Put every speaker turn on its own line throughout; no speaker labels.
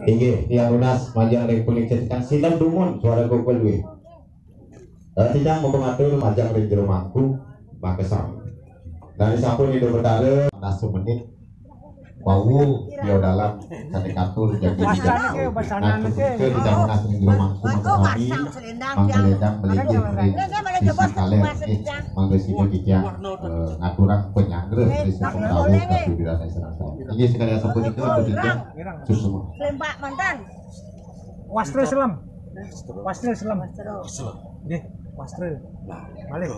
Inggih tiang lunas majang ring kuning cetikan silam dumun suara gogol wi. Tidak mau mengatur majang ring jero mangku makesam. Dari sampun itu bertare nasu menit bau bio dalam kadekatur jadi nanti ke di dalam nas ring jero mangku makesami mangledang beligih ring sisi kaler mangga sido dikiang ngaturang penyanggre di sampun tahu tapi dirasa serasa. Ini sekali sampun itu ada dikiang susu.
Lempak mantan.
Wastre selam. Wastre selam. Nggih, wastre. Balik.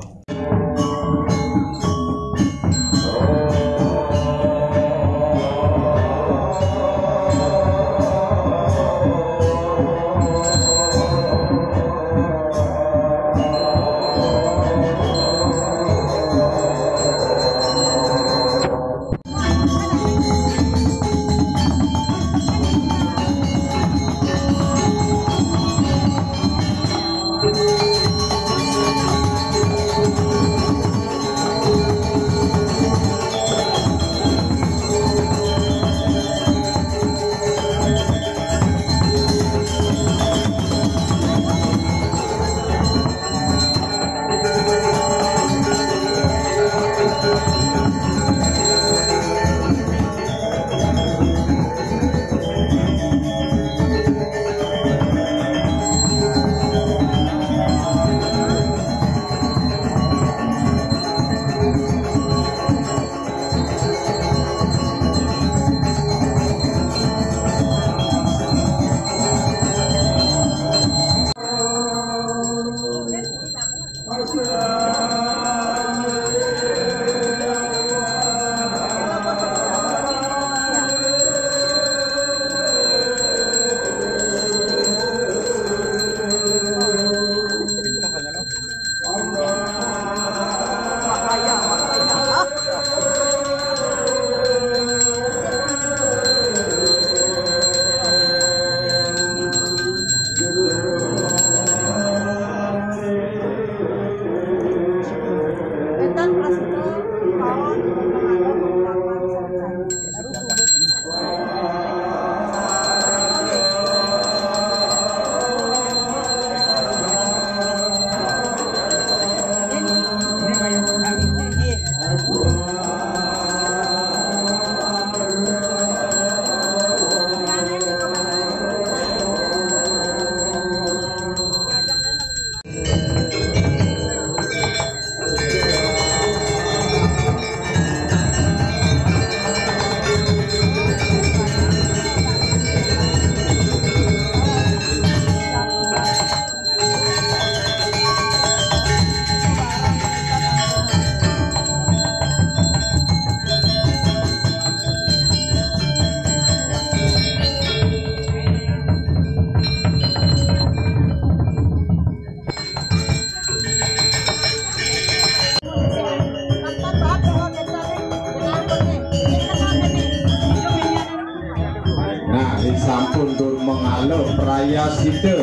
Sampun dur mengaluh peraya sida.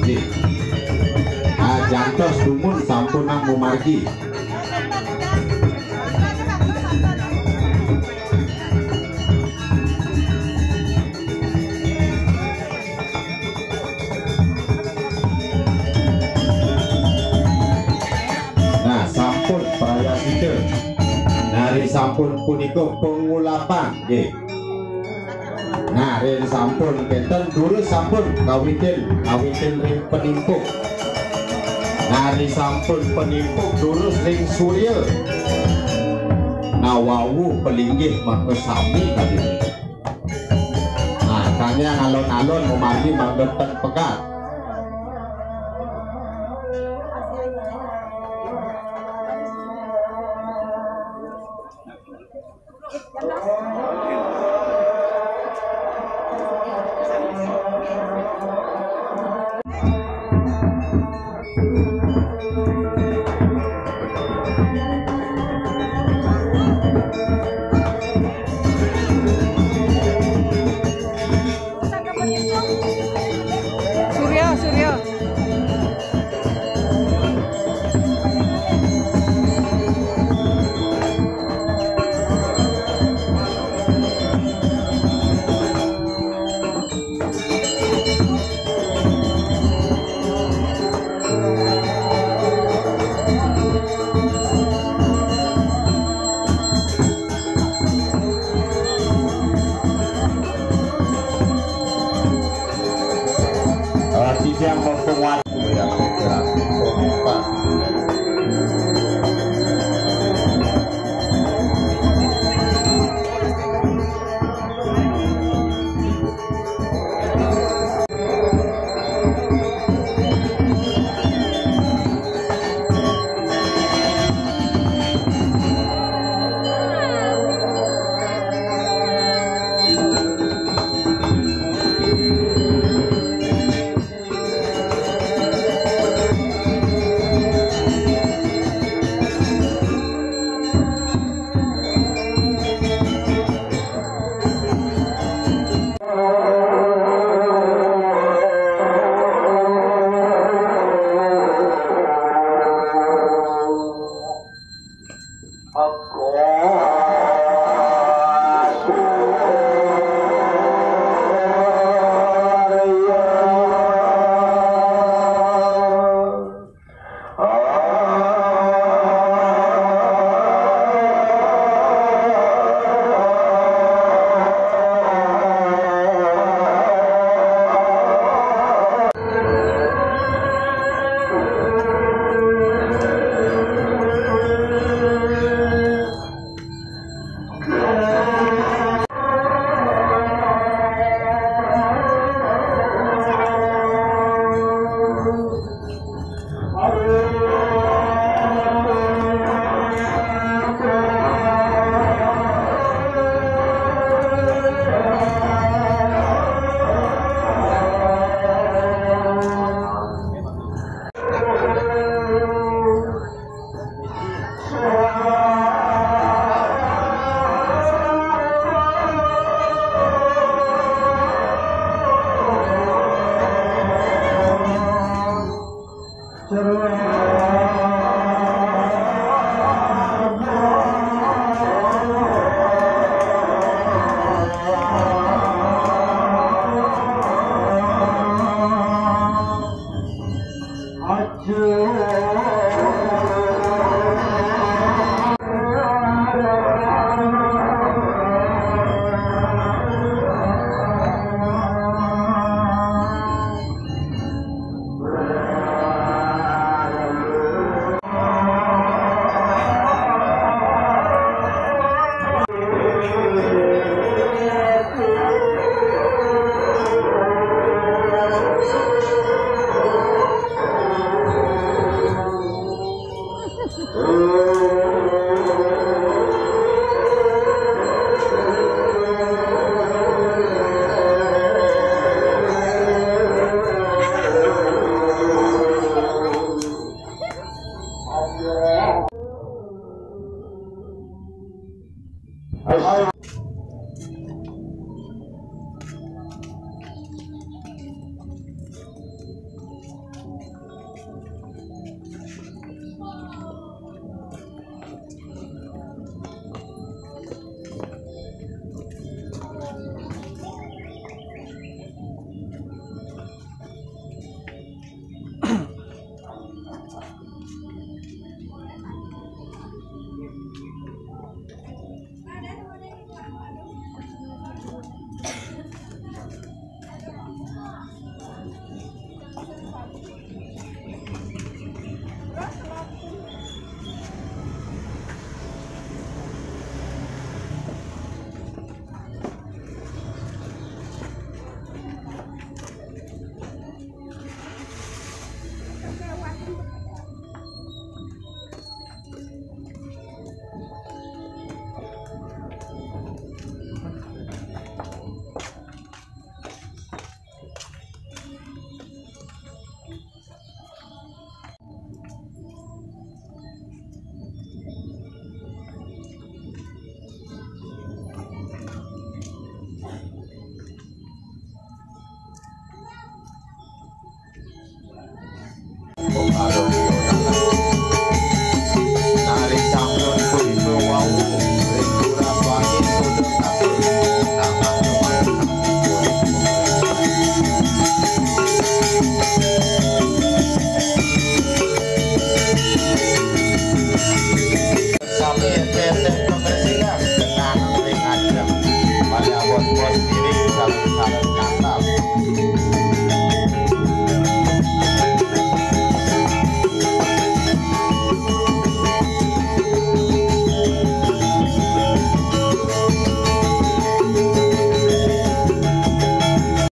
Nggih. Jantos dumun sampun nang mumargi. Nah, sampun peraya sida. Nari sampun punika pengulapan, nggih. Nah, ring sampun benten dulu sampun kawitin ring penimpuk. Nah, ring sampun penimpuk dulu ring surya. Nah, wawu pelinggih makesami tadi. Nah, kanya alon-alon memargi manggetan pekat. yang mempengaruhi yang bergerak kompak.